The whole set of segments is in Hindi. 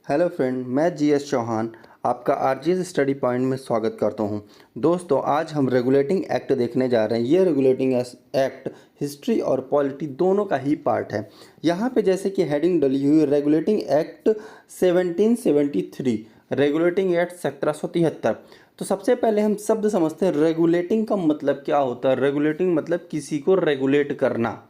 हेलो फ्रेंड, मैं जीएस चौहान आपका आरजीएस स्टडी पॉइंट में स्वागत करता हूं। दोस्तों, आज हम रेगुलेटिंग एक्ट देखने जा रहे हैं। ये रेगुलेटिंग एक्ट हिस्ट्री और पॉलिटी दोनों का ही पार्ट है। यहाँ पे जैसे कि हेडिंग डली हुई रेगुलेटिंग एक्ट 1773, रेगुलेटिंग एक्ट 1773। तो सबसे पहले हम शब्द समझते हैं रेगुलेटिंग का मतलब क्या होता है। रेगुलेटिंग मतलब किसी को रेगुलेट करना।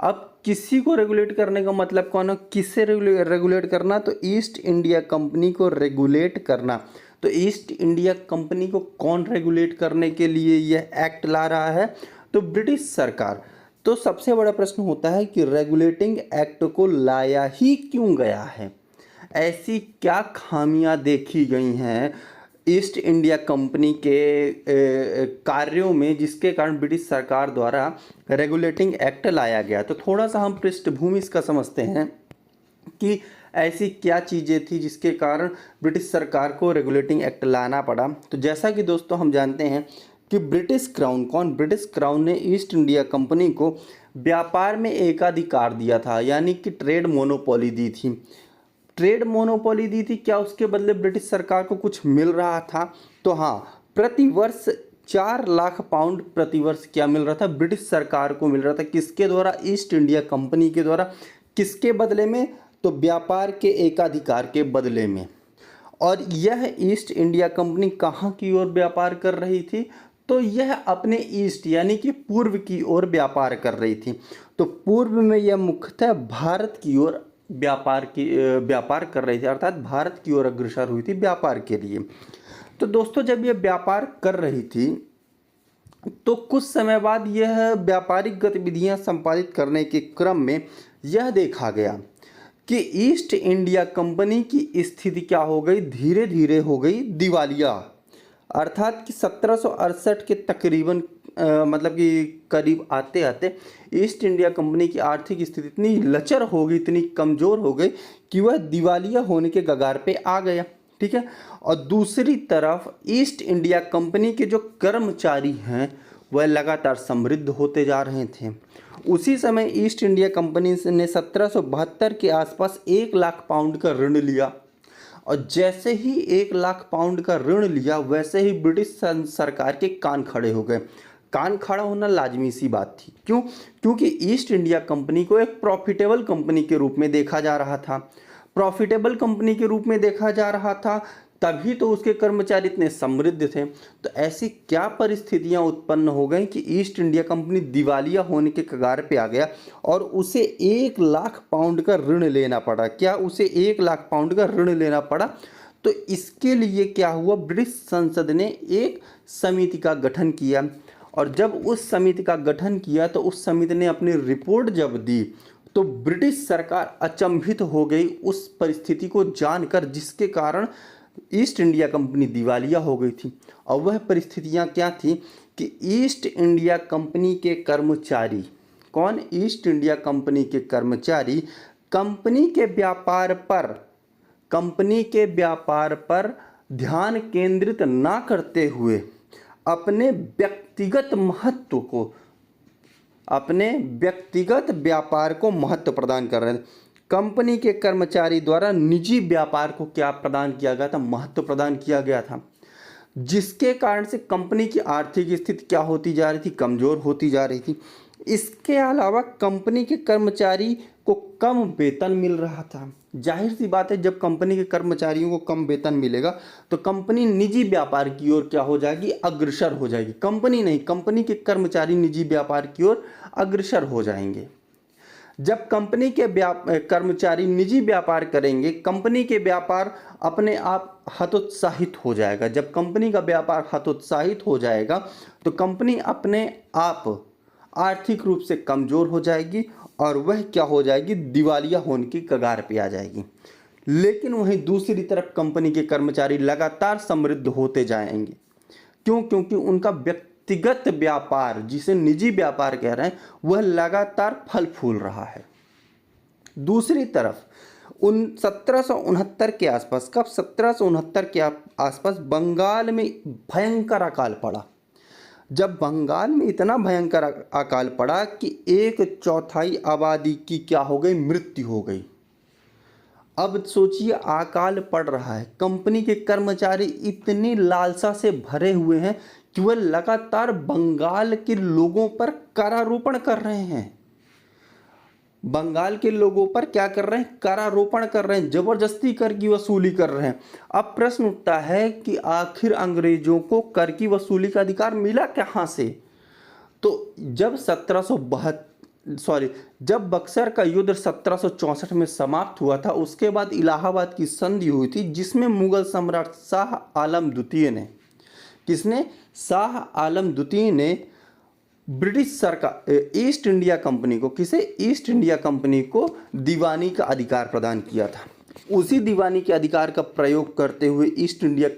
अब किसी को रेगुलेट करने का मतलब कौन है, किससे रेगुलेट करना, तो ईस्ट इंडिया कंपनी को रेगुलेट करना। तो ईस्ट इंडिया कंपनी को कौन रेगुलेट करने के लिए यह एक्ट ला रहा है, तो ब्रिटिश सरकार। तो सबसे बड़ा प्रश्न होता है कि रेगुलेटिंग एक्ट को लाया ही क्यों गया है, ऐसी क्या खामियां देखी गई हैं ईस्ट इंडिया कंपनी के कार्यों में जिसके कारण ब्रिटिश सरकार द्वारा रेगुलेटिंग एक्ट लाया गया। तो थोड़ा सा हम पृष्ठभूमि इसका समझते हैं कि ऐसी क्या चीज़ें थी जिसके कारण ब्रिटिश सरकार को रेगुलेटिंग एक्ट लाना पड़ा। तो जैसा कि दोस्तों हम जानते हैं कि ब्रिटिश क्राउन ने ईस्ट इंडिया कंपनी को व्यापार में एकाधिकार दिया था, यानी कि ट्रेड मोनोपोली दी थी। क्या उसके बदले ब्रिटिश सरकार को कुछ मिल रहा था? तो हाँ, प्रतिवर्ष 4 लाख पाउंड प्रतिवर्ष क्या मिल रहा था, ब्रिटिश सरकार को मिल रहा था। किसके द्वारा? ईस्ट इंडिया कंपनी के द्वारा। किसके बदले में? तो व्यापार के एकाधिकार के बदले में। और यह ईस्ट इंडिया कंपनी कहाँ की ओर व्यापार कर रही थी? तो यह अपने ईस्ट यानी कि पूर्व की ओर व्यापार कर रही थी। तो पूर्व में यह मुख्यतः भारत की ओर व्यापार कर रही थी, अर्थात भारत की ओर अग्रसर हुई थी व्यापार के लिए। तो दोस्तों, जब यह व्यापार कर रही थी तो कुछ समय बाद यह व्यापारिक गतिविधियां संपादित करने के क्रम में यह देखा गया कि ईस्ट इंडिया कंपनी की स्थिति क्या हो गई, धीरे धीरे हो गई दिवालिया। अर्थात कि 1768 के तकरीबन मतलब कि करीब आते आते ईस्ट इंडिया कंपनी की आर्थिक स्थिति इतनी लचर हो गई, इतनी कमज़ोर हो गई कि वह दिवालिया होने के कगार पे आ गया। ठीक है। और दूसरी तरफ ईस्ट इंडिया कंपनी के जो कर्मचारी हैं वह लगातार समृद्ध होते जा रहे थे। उसी समय ईस्ट इंडिया कंपनी ने 1772 के आसपास 1 लाख पाउंड का ऋण लिया। और जैसे ही 1 लाख पाउंड का ऋण लिया वैसे ही ब्रिटिश सरकार के कान खड़े हो गए। कान खड़ा होना लाजमी सी बात थी। क्यों? क्योंकि ईस्ट इंडिया कंपनी को एक प्रॉफिटेबल कंपनी के रूप में देखा जा रहा था। प्रॉफिटेबल कंपनी के रूप में देखा जा रहा था, तभी तो उसके कर्मचारी इतने समृद्ध थे। तो ऐसी क्या परिस्थितियां उत्पन्न हो गई कि ईस्ट इंडिया कंपनी दिवालिया होने के कगार पे आ गया और उसे 1 लाख पाउंड का ऋण लेना पड़ा। क्या उसे 1 लाख पाउंड का ऋण लेना पड़ा? तो इसके लिए क्या हुआ, ब्रिटिश संसद ने एक समिति का गठन किया। और जब उस समिति का गठन किया तो उस समिति ने अपनी रिपोर्ट जब दी तो ब्रिटिश सरकार अचंभित हो गई उस परिस्थिति को जानकर जिसके कारण ईस्ट इंडिया कंपनी दिवालिया हो गई थी। और वह परिस्थितियां क्या थी कि ईस्ट इंडिया कंपनी के कर्मचारी, कौन? ईस्ट इंडिया कंपनी के कर्मचारी कंपनी के व्यापार पर ध्यान केंद्रित ना करते हुए अपने व्यक्तिगत व्यापार को महत्व प्रदान कर रहे थे। कंपनी के कर्मचारी द्वारा निजी व्यापार को क्या प्रदान किया गया था? महत्व प्रदान किया गया था, जिसके कारण से कंपनी की आर्थिक स्थिति क्या होती जा रही थी? कमजोर होती जा रही थी। इसके अलावा कंपनी के कर्मचारी को कम वेतन मिल रहा था। जाहिर सी बात है, जब कंपनी के कर्मचारियों को कम वेतन मिलेगा तो कंपनी निजी व्यापार की ओर क्या हो जाएगी? अग्रसर हो जाएगी। कंपनी नहीं, कंपनी के कर्मचारी निजी व्यापार की ओर अग्रसर हो जाएंगे। जब कंपनी के कर्मचारी निजी व्यापार करेंगे, कंपनी के व्यापार अपने आप हतोत्साहित हो जाएगा। जब कंपनी का व्यापार हतोत्साहित हो जाएगा तो कंपनी अपने आप आर्थिक रूप से कमजोर हो जाएगी और वह क्या हो जाएगी? दिवालिया होने की कगार पे आ जाएगी। लेकिन वहीं दूसरी तरफ कंपनी के कर्मचारी लगातार समृद्ध होते जाएंगे। क्यों? क्योंकि उनका व्यक्तिगत व्यापार, जिसे निजी व्यापार कह रहे हैं, वह लगातार फल फूल रहा है। दूसरी तरफ 1769 के आसपास, कब? 1769 के आसपास बंगाल में भयंकर अकाल पड़ा। जब बंगाल में इतना भयंकर अकाल पड़ा कि 1/4 आबादी की क्या हो गई? मृत्यु हो गई। अब सोचिए अकाल पड़ रहा है, कंपनी के कर्मचारी इतनी लालसा से भरे हुए हैं कि वह लगातार बंगाल के लोगों पर करारोपण कर रहे हैं। बंगाल के लोगों पर क्या कर रहे हैं? करारोपण कर रहे हैं, जबरदस्ती कर की वसूली कर रहे हैं। अब प्रश्न उठता है कि आखिर अंग्रेजों को कर की वसूली का अधिकार मिला कहाँ से? तो जब बक्सर का युद्ध 1764 में समाप्त हुआ था, उसके बाद इलाहाबाद की संधि हुई थी, जिसमें मुगल सम्राट शाह आलम द्वितीय ने, किसने? शाह आलम द्वितीय ने ब्रिटिश सरकार ईस्ट इंडिया कंपनी को, किसे? ईस्ट इंडिया कंपनी को दीवानी का अधिकार प्रदान किया था। उसी दीवानी के अधिकार का प्रयोग करते हुए ईस्ट इंडिया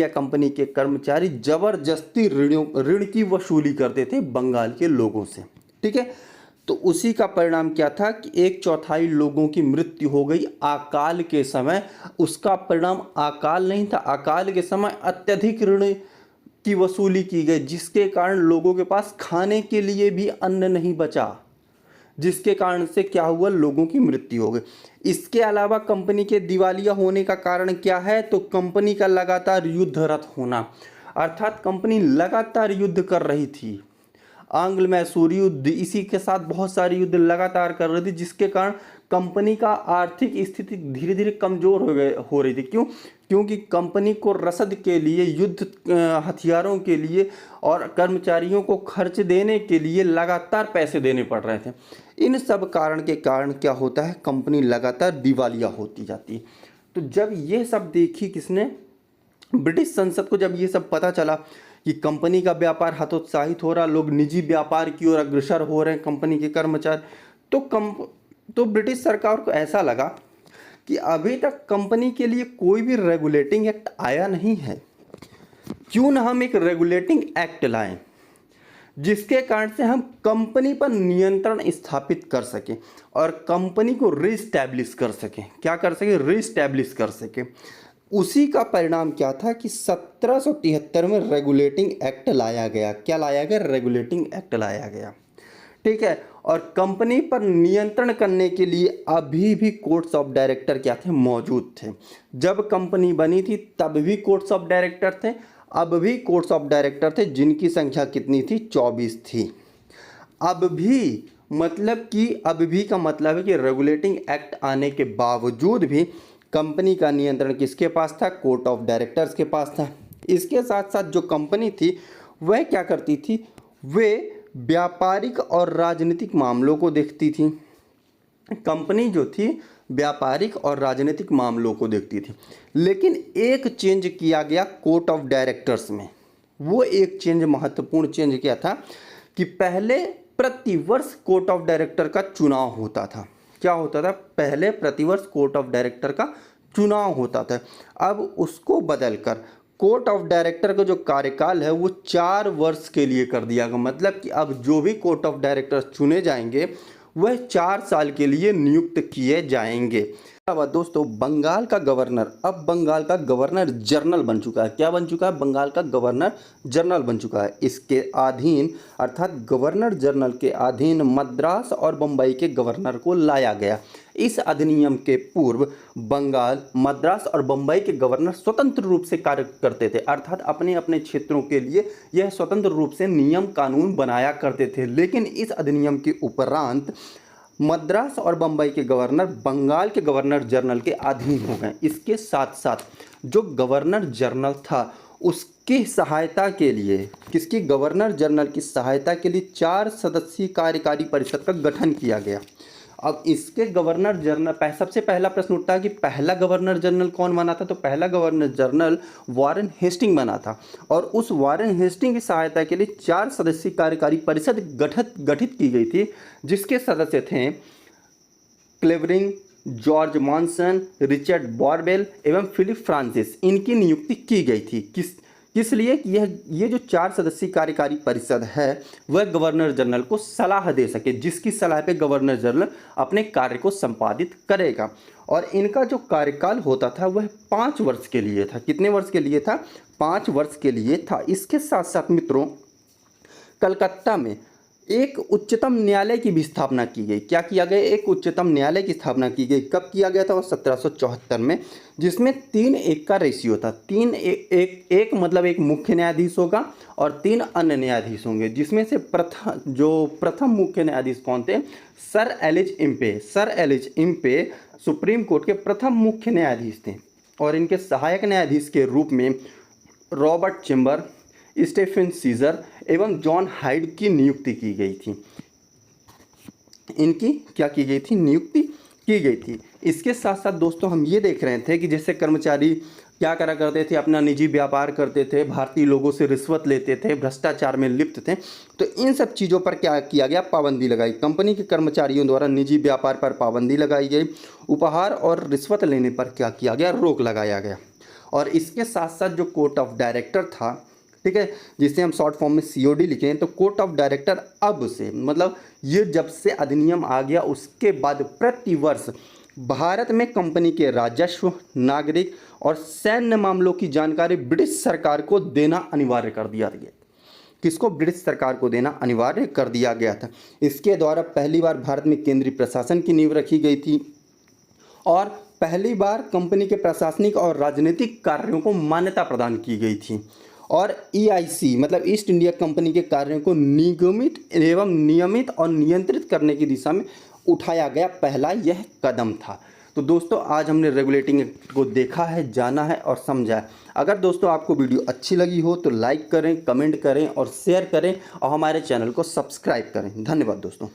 कंपनी के कर्मचारी जबरदस्ती ऋण की वसूली करते थे बंगाल के लोगों से। ठीक है, तो उसी का परिणाम क्या था कि 1/4 लोगों की मृत्यु हो गई अकाल के समय। उसका परिणाम अकाल नहीं था, अकाल के समय अत्यधिक ऋण की वसूली की गई, जिसके कारण लोगों के पास खाने के लिए भी अन्न नहीं बचा, जिसके कारण से क्या हुआ? लोगों की मृत्यु हो गई। इसके अलावा कंपनी के दिवालिया होने का कारण क्या है? तो कंपनी का लगातार युद्धरत होना, अर्थात कंपनी लगातार युद्ध कर रही थी। आंग्ल मैसूर युद्ध, इसी के साथ बहुत सारे युद्ध लगातार कर रही थी, जिसके कारण कंपनी का आर्थिक स्थिति धीरे धीरे कमजोर हो रही थी। क्यों? क्योंकि कंपनी को रसद के लिए, युद्ध हथियारों के लिए और कर्मचारियों को खर्च देने के लिए लगातार पैसे देने पड़ रहे थे। इन सब कारण के कारण क्या होता है? कंपनी लगातार दिवालिया होती जाती है। तो जब ये सब देखी किसने? ब्रिटिश संसद को जब ये सब पता चला कि कंपनी का व्यापार हतोत्साहित हो रहा, लोग निजी व्यापार की ओर अग्रसर हो रहे हैं, कंपनी के कर्मचारी, तो ब्रिटिश सरकार को ऐसा लगा कि अभी तक कंपनी के लिए कोई भी रेगुलेटिंग एक्ट आया नहीं है, क्यों ना हम एक रेगुलेटिंग एक्ट लाएं, जिसके कारण से हम कंपनी पर नियंत्रण स्थापित कर सकें और कंपनी को रीस्टैब्लिश कर सकें। क्या कर सकें? रीस्टैब्लिश कर सकें। उसी का परिणाम क्या था कि 1773 में रेगुलेटिंग एक्ट लाया गया। क्या लाया गया? रेगुलेटिंग एक्ट लाया गया। ठीक है, और कंपनी पर नियंत्रण करने के लिए अभी भी कोर्ट्स ऑफ डायरेक्टर क्या थे? मौजूद थे। जब कंपनी बनी थी तब भी कोर्ट्स ऑफ डायरेक्टर थे, अब भी कोर्ट्स ऑफ डायरेक्टर थे, जिनकी संख्या कितनी थी? 24 थी। अब भी का मतलब है कि रेगुलेटिंग एक्ट आने के बावजूद भी कंपनी का नियंत्रण किसके पास था? कोर्ट ऑफ डायरेक्टर्स के पास था। इसके साथ साथ जो कंपनी थी वह क्या करती थी? वे व्यापारिक और राजनीतिक मामलों को देखती थी। कंपनी जो थी व्यापारिक और राजनीतिक मामलों को देखती थी। लेकिन एक चेंज किया गया कोर्ट ऑफ डायरेक्टर्स में। वो एक चेंज, महत्वपूर्ण चेंज क्या था कि पहले प्रतिवर्ष कोर्ट ऑफ डायरेक्टर का चुनाव होता था। क्या होता था? पहले प्रतिवर्ष कोर्ट ऑफ डायरेक्टर का चुनाव होता था। अब उसको बदलकर कोर्ट ऑफ डायरेक्टर का जो कार्यकाल है वो 4 वर्ष के लिए कर दिया गया। मतलब कि अब जो भी कोर्ट ऑफ डायरेक्टर चुने जाएंगे वह 4 साल के लिए नियुक्त किए जाएंगे। अब दोस्तों, बंगाल का गवर्नर अब बंगाल का गवर्नर जनरल बन चुका है। क्या बन चुका है? बंगाल का गवर्नर जनरल बन चुका है। इसके अधीन, अर्थात गवर्नर जनरल के अधीन मद्रास और बम्बई के गवर्नर को लाया गया। इस अधिनियम के पूर्व बंगाल, मद्रास और बम्बई के गवर्नर स्वतंत्र रूप से कार्य करते थे, अर्थात अपने अपने क्षेत्रों के लिए यह स्वतंत्र रूप से नियम कानून बनाया करते थे। लेकिन इस अधिनियम के उपरांत मद्रास और बम्बई के गवर्नर बंगाल के गवर्नर जनरल के अधीन हो गए। इसके साथ साथ जो गवर्नर जनरल था उसकी सहायता के लिए, किसकी? गवर्नर जनरल की सहायता के लिए 4 सदस्यीय कार्यकारी परिषद का गठन किया गया। अब इसके गवर्नर जनरल, सबसे पहला प्रश्न उठता है कि पहला गवर्नर जनरल कौन बना था? तो पहला गवर्नर जनरल वॉरेन हेस्टिंग बना था और उस वॉरेन हेस्टिंग की सहायता के लिए 4 सदस्यीय कार्यकारी परिषद गठित की गई थी, जिसके सदस्य थे क्लेवरिंग, जॉर्ज मॉनसन, रिचर्ड बॉरवेल एवं फिलिप फ्रांसिस। इनकी नियुक्ति की गई थी। किस लिए? कि ये जो 4 सदस्यीय कार्यकारी परिषद है वह गवर्नर जनरल को सलाह दे सके, जिसकी सलाह पे गवर्नर जनरल अपने कार्य को संपादित करेगा। और इनका जो कार्यकाल होता था वह 5 वर्ष के लिए था। कितने वर्ष के लिए था? 5 वर्ष के लिए था। इसके साथ साथ मित्रों, कलकत्ता में एक उच्चतम न्यायालय की भी स्थापना की गई। क्या किया गया? एक उच्चतम न्यायालय की स्थापना की गई। कब किया गया था? वो 1774 में, जिसमें 3:1 का रेशियो था। 3:1 मतलब एक मुख्य न्यायाधीश होगा और 3 अन्य न्यायाधीश होंगे, जिसमें से प्रथम मुख्य न्यायाधीश कौन थे? Sir Elijah Impey. Sir Elijah Impey Supreme Court के प्रथम मुख्य न्यायाधीश थे और इनके सहायक न्यायाधीश के रूप में रॉबर्ट चेम्बर, स्टीफन सीजर एवं जॉन हाइड की नियुक्ति की गई थी। इनकी क्या की गई थी? नियुक्ति की गई थी। इसके साथ साथ दोस्तों हम ये देख रहे थे कि जैसे कर्मचारी क्या करा करते थे? अपना निजी व्यापार करते थे, भारतीय लोगों से रिश्वत लेते थे, भ्रष्टाचार में लिप्त थे। तो इन सब चीज़ों पर क्या किया गया? पाबंदी लगाई। कंपनी के कर्मचारियों द्वारा निजी व्यापार पर पाबंदी लगाई गई। उपहार और रिश्वत लेने पर क्या किया गया? रोक लगाया गया। और इसके साथ साथ जो कोर्ट ऑफ डायरेक्टर था, ठीक है, जिसे हम शॉर्ट फॉर्म में COD लिखे हैं, तो कोर्ट ऑफ डायरेक्टर अब से मतलब ये जब से अधिनियम आ गया उसके बाद प्रतिवर्ष भारत में कंपनी के राजस्व, नागरिक और सैन्य मामलों की जानकारी ब्रिटिश सरकार को देना अनिवार्य कर दिया गया। किसको? ब्रिटिश सरकार को देना अनिवार्य कर दिया गया था। इसके द्वारा पहली बार भारत में केंद्रीय प्रशासन की नींव रखी गई थी और पहली बार कंपनी के प्रशासनिक और राजनीतिक कार्यों को मान्यता प्रदान की गई थी और EIC मतलब ईस्ट इंडिया कंपनी के कार्यों को नियमित और नियंत्रित करने की दिशा में उठाया गया पहला यह कदम था। तो दोस्तों आज हमने रेगुलेटिंग को देखा है, जाना है और समझा है। अगर दोस्तों आपको वीडियो अच्छी लगी हो तो लाइक करें, कमेंट करें और शेयर करें और हमारे चैनल को सब्सक्राइब करें। धन्यवाद दोस्तों।